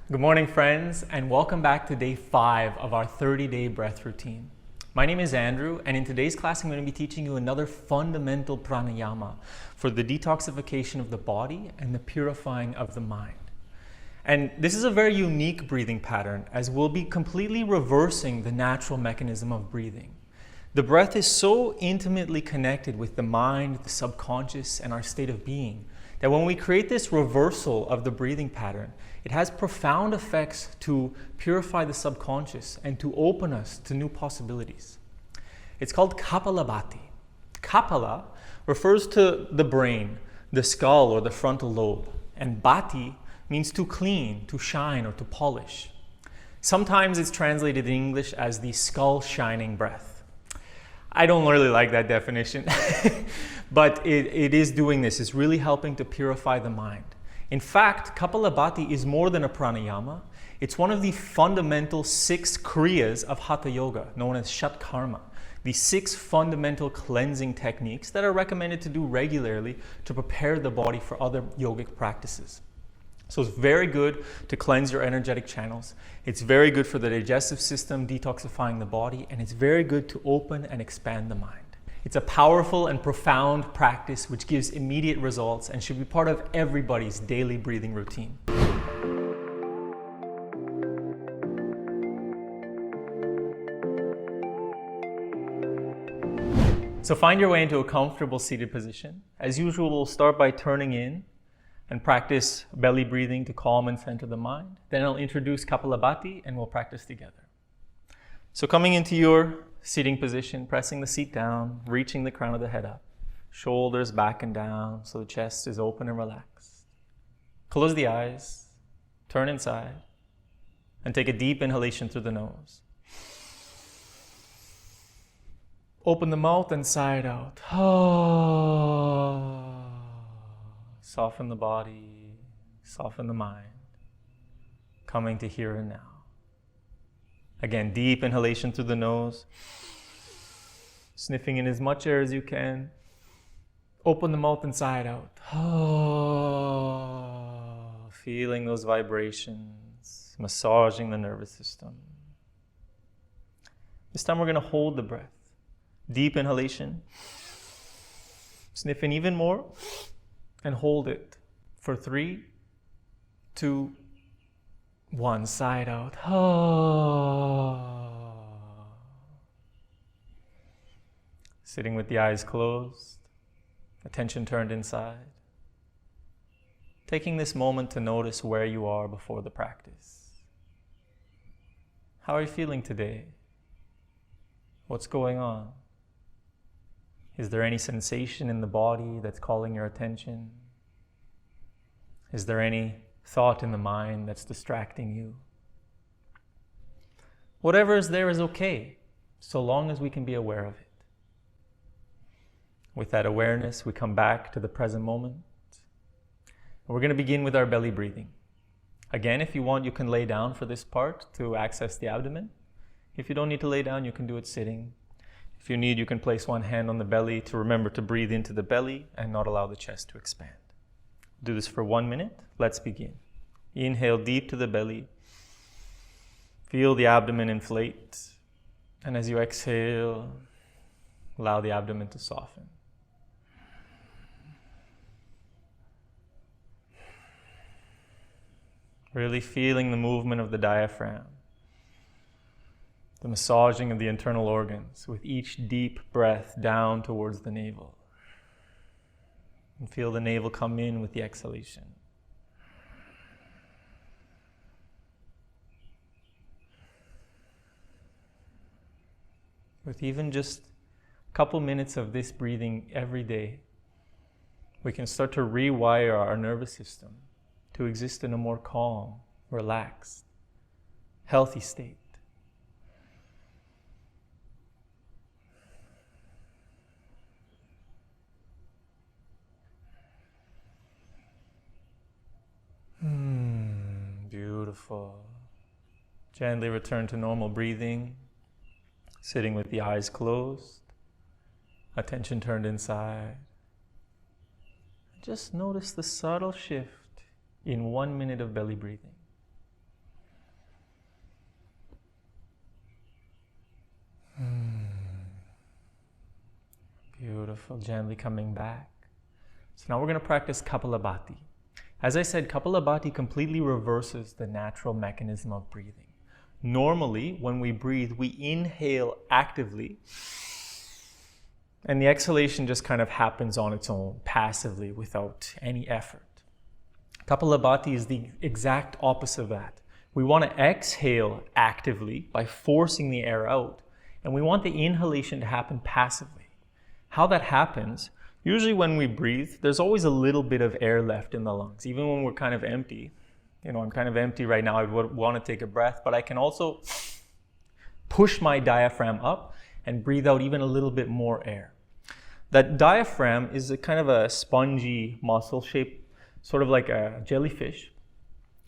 Good morning, friends, and welcome back to day 5 of our 30-day breath routine. My name is Andrew, and in today's class, I'm going to be teaching you another fundamental pranayama for the detoxification of the body and the purifying of the mind. And this is a very unique breathing pattern, as we'll be completely reversing the natural mechanism of breathing. The breath is so intimately connected with the mind, the subconscious, and our state of being that when we create this reversal of the breathing pattern, it has profound effects to purify the subconscious and to open us to new possibilities. It's called Kapalabhati. Kapala refers to the brain, the skull, or the frontal lobe, and bhati means to clean, to shine, or to polish. Sometimes it's translated in English as the skull shining breath. I don't really like that definition, but it is doing this. It's really helping to purify the mind. In fact, Kapalabhati is more than a pranayama. It's one of the fundamental 6 kriyas of Hatha Yoga, known as Shat Karma. The 6 fundamental cleansing techniques that are recommended to do regularly to prepare the body for other yogic practices. So it's very good to cleanse your energetic channels. It's very good for the digestive system, detoxifying the body, and it's very good to open and expand the mind. It's a powerful and profound practice which gives immediate results and should be part of everybody's daily breathing routine. So find your way into a comfortable seated position. As usual, we'll start by turning in and practice belly breathing to calm and center the mind. Then I'll introduce Kapalabhati and we'll practice together. So coming into your sitting position, pressing the seat down, reaching the crown of the head up, shoulders back and down so the chest is open and relaxed. Close the eyes, turn inside, and take a deep inhalation through the nose. Open the mouth and sigh it out. Soften the body, soften the mind, coming to here and now. Again, deep inhalation through the nose, sniffing in as much air as you can. Open the mouth and sigh it out. Feeling those vibrations, massaging the nervous system. This time we're going to hold the breath. Deep inhalation, sniff in even more, and hold it for 3, 2, 1. Sigh it out. Sitting with the eyes closed, attention turned inside. Taking this moment to notice where you are before the practice. How are you feeling today? What's going on? Is there any sensation in the body that's calling your attention? Is there any thought in the mind that's distracting you? Whatever is there is okay, so long as we can be aware of it. With that awareness, we come back to the present moment. And we're going to begin with our belly breathing. Again, if you want, you can lay down for this part to access the abdomen. If you don't need to lay down, you can do it sitting. If you need, you can place one hand on the belly to remember to breathe into the belly and not allow the chest to expand. Do this for 1 minute. Let's begin. Inhale deep to the belly. Feel the abdomen inflate. And as you exhale, allow the abdomen to soften. Really feeling the movement of the diaphragm. The massaging of the internal organs with each deep breath down towards the navel. And feel the navel come in with the exhalation. With even just a couple minutes of this breathing every day, we can start to rewire our nervous system to exist in a more calm, relaxed, healthy state. Beautiful. Gently return to normal breathing, sitting with the eyes closed, attention turned inside. Just notice the subtle shift in 1 minute of belly breathing. Beautiful. Gently coming back. So now we're going to practice Kapalabhati. As I said, Kapalabhati completely reverses the natural mechanism of breathing. Normally, when we breathe, we inhale actively, and the exhalation just kind of happens on its own, passively, without any effort. Kapalabhati is the exact opposite of that. We want to exhale actively by forcing the air out, and we want the inhalation to happen passively. How that happens, usually when we breathe, there's always a little bit of air left in the lungs, even when we're kind of empty. I'm kind of empty right now, I would want to take a breath, but I can also push my diaphragm up and breathe out even a little bit more air. That diaphragm is a kind of a spongy muscle shape, sort of like a jellyfish.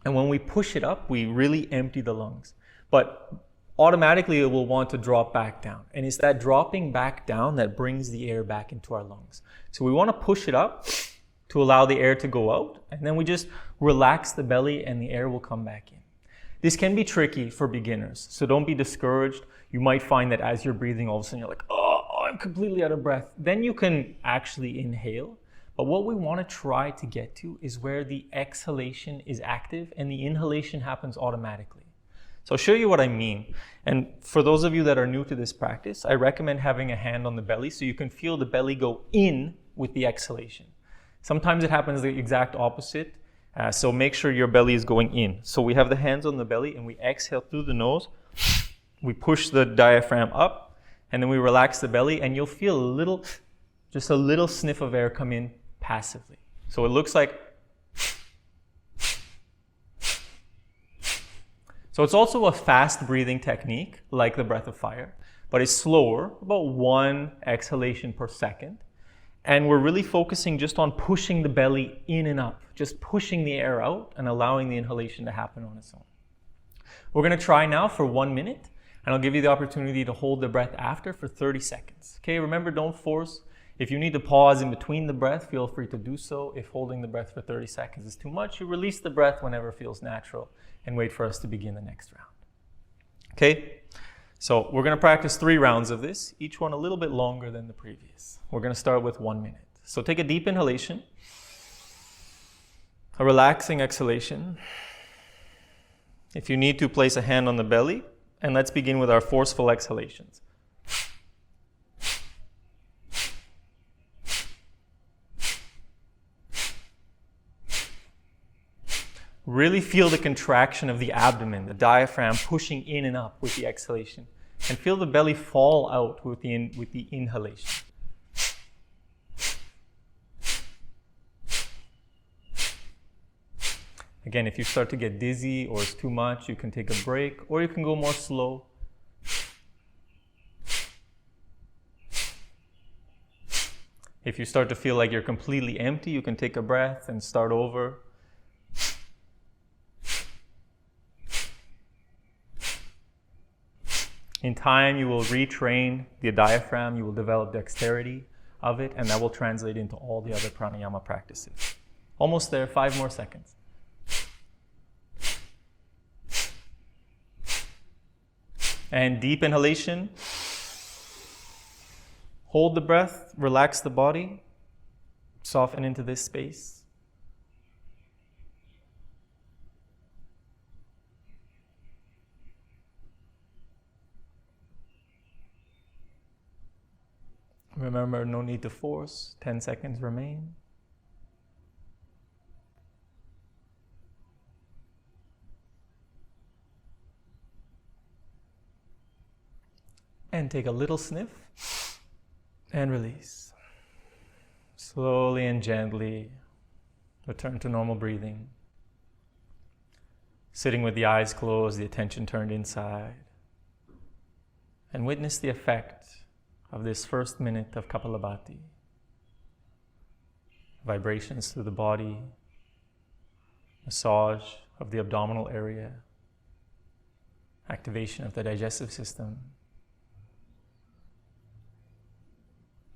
And when we push it up, we really empty the lungs. But automatically it will want to drop back down. And it's that dropping back down that brings the air back into our lungs. So we want to push it up to allow the air to go out, and then we just relax the belly and the air will come back in. This can be tricky for beginners, so don't be discouraged. You might find that as you're breathing, all of a sudden you're like, oh, I'm completely out of breath. Then you can actually inhale, but what we want to try to get to is where the exhalation is active and the inhalation happens automatically. So I'll show you what I mean. And for those of you that are new to this practice, I recommend having a hand on the belly so you can feel the belly go in with the exhalation. Sometimes it happens the exact opposite, so make sure your belly is going in. So we have the hands on the belly and we exhale through the nose. We push the diaphragm up and then we relax the belly, and you'll feel just a little sniff of air come in passively. So it looks like. So it's also a fast breathing technique like the breath of fire, but it's slower, about 1 exhalation per second. And we're really focusing just on pushing the belly in and up, just pushing the air out and allowing the inhalation to happen on its own. We're going to try now for 1 minute, and I'll give you the opportunity to hold the breath after for 30 seconds. Okay, remember, don't force. If you need to pause in between the breath, feel free to do so. If holding the breath for 30 seconds is too much, you release the breath whenever it feels natural and wait for us to begin the next round. Okay? So we're going to practice 3 rounds of this, each one a little bit longer than the previous. We're going to start with 1 minute. So take a deep inhalation, a relaxing exhalation. If you need to, place a hand on the belly, and let's begin with our forceful exhalations. Really feel the contraction of the abdomen, the diaphragm pushing in and up with the exhalation. And feel the belly fall out with the inhalation. Again, if you start to get dizzy or it's too much, you can take a break, or you can go more slow. If you start to feel like you're completely empty, you can take a breath and start over. In time, you will retrain the diaphragm, you will develop dexterity of it, and that will translate into all the other pranayama practices. Almost there, 5 more seconds. And deep inhalation. Hold the breath, relax the body, soften into this space. Remember, no need to force. 10 seconds remain. And take a little sniff and release. Slowly and gently return to normal breathing. Sitting with the eyes closed, the attention turned inside. And witness the effect of this first minute of Kapalabhati. Vibrations through the body, massage of the abdominal area, activation of the digestive system,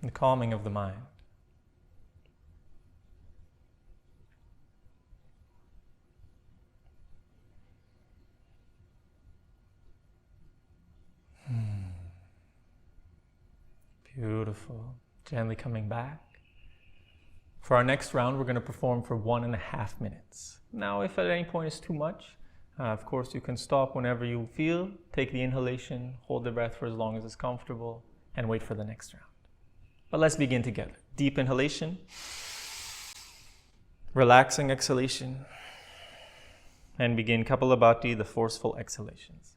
and calming of the mind. Beautiful. Gently coming back. For our next round, we're going to perform for 1.5 minutes. Now, if at any point it's too much, of course, you can stop whenever you feel. Take the inhalation, hold the breath for as long as it's comfortable, and wait for the next round. But let's begin together. Deep inhalation, relaxing exhalation, and begin Kapalabhati, the forceful exhalations.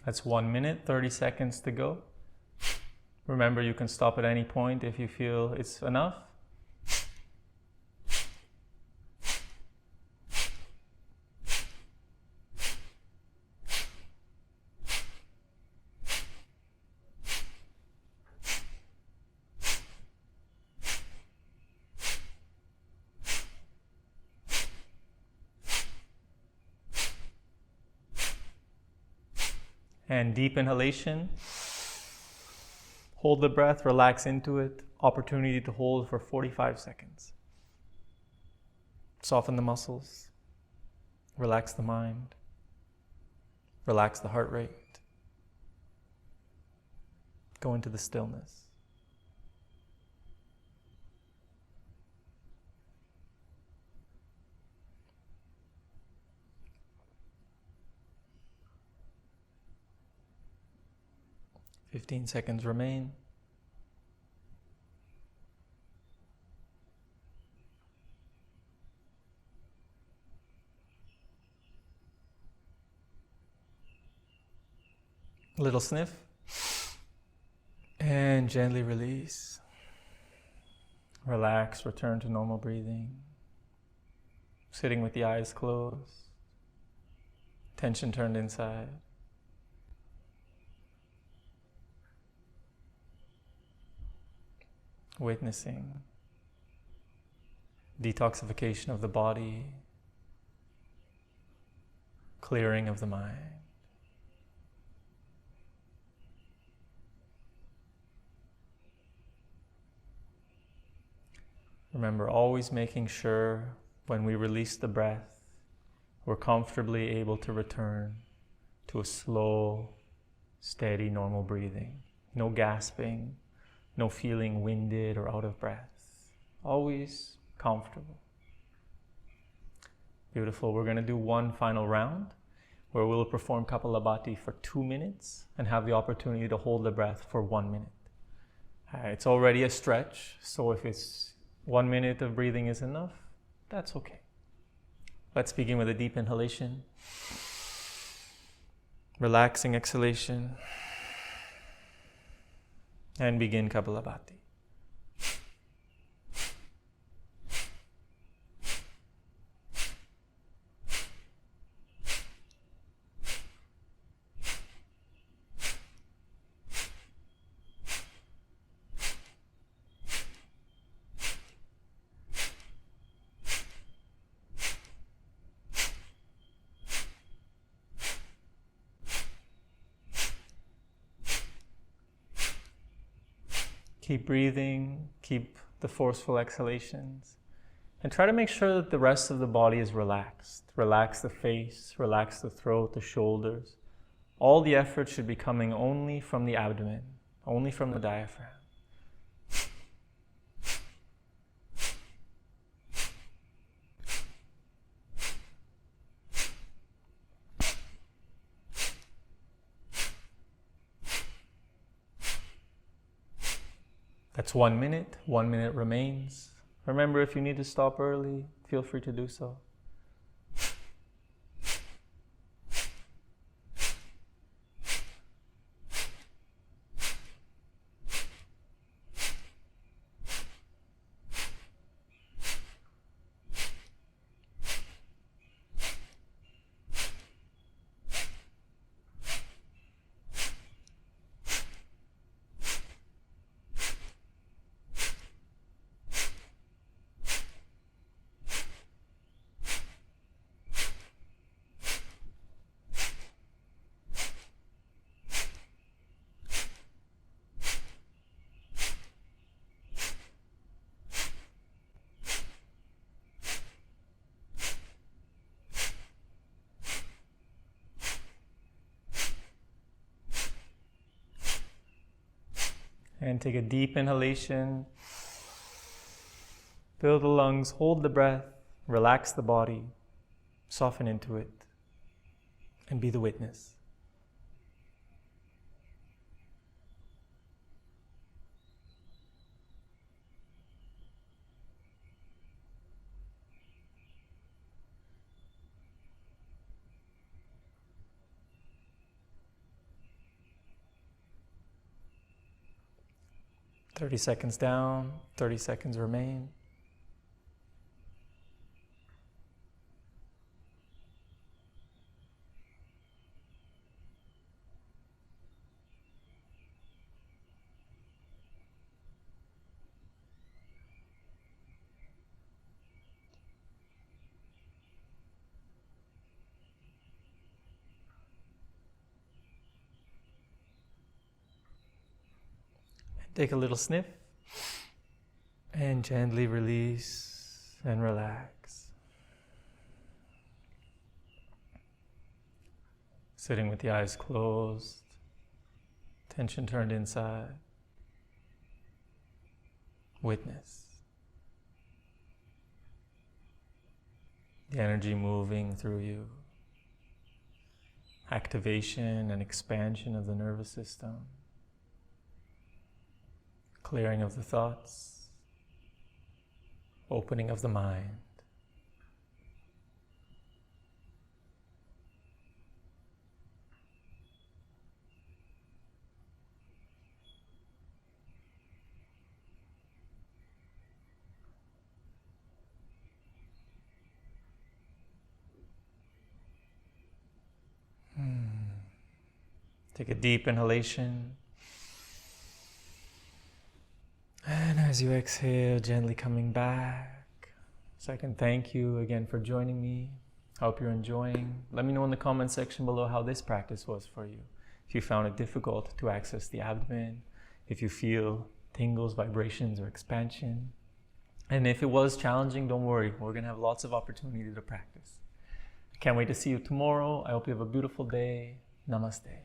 That's 1 minute, 30 seconds to go. Remember, you can stop at any point if you feel it's enough. And deep inhalation. Hold the breath, relax into it. Opportunity to hold for 45 seconds. Soften the muscles. Relax the mind. Relax the heart rate. Go into the stillness. Fifteen seconds remain. A little sniff. And gently release. Relax, return to normal breathing. Sitting with the eyes closed. Tension turned inside. Witnessing detoxification of the body, clearing of the mind. Remember, always making sure when we release the breath, we're comfortably able to return to a slow, steady, normal breathing. No gasping. No feeling winded or out of breath. Always comfortable. Beautiful. We're going to do one final round where we'll perform Kapalabhati for 2 minutes and have the opportunity to hold the breath for 1 minute. It's already a stretch, so if it's 1 minute of breathing is enough, that's okay. Let's begin with a deep inhalation. Relaxing exhalation. And begin Kapalabhati. Keep breathing, keep the forceful exhalations, and try to make sure that the rest of the body is relaxed. Relax the face, relax the throat, the shoulders. All the effort should be coming only from the abdomen, only from the diaphragm. That's 1 minute. 1 minute remains. Remember, if you need to stop early, feel free to do so. And take a deep inhalation. Fill the lungs, hold the breath, relax the body, soften into it, and be the witness. "30 seconds down, 30 seconds remain. Take a little sniff and gently release and relax. Sitting with the eyes closed, tension turned inside. Witness the energy moving through you. Activation and expansion of the nervous system. Clearing of the thoughts, opening of the mind. Take a deep inhalation. And as you exhale, gently coming back. So I can thank you again for joining me. I hope you're enjoying. Let me know in the comment section below how this practice was for you. If you found it difficult to access the abdomen, if you feel tingles, vibrations, or expansion. And if it was challenging, don't worry. We're going to have lots of opportunity to practice. I can't wait to see you tomorrow. I hope you have a beautiful day. Namaste.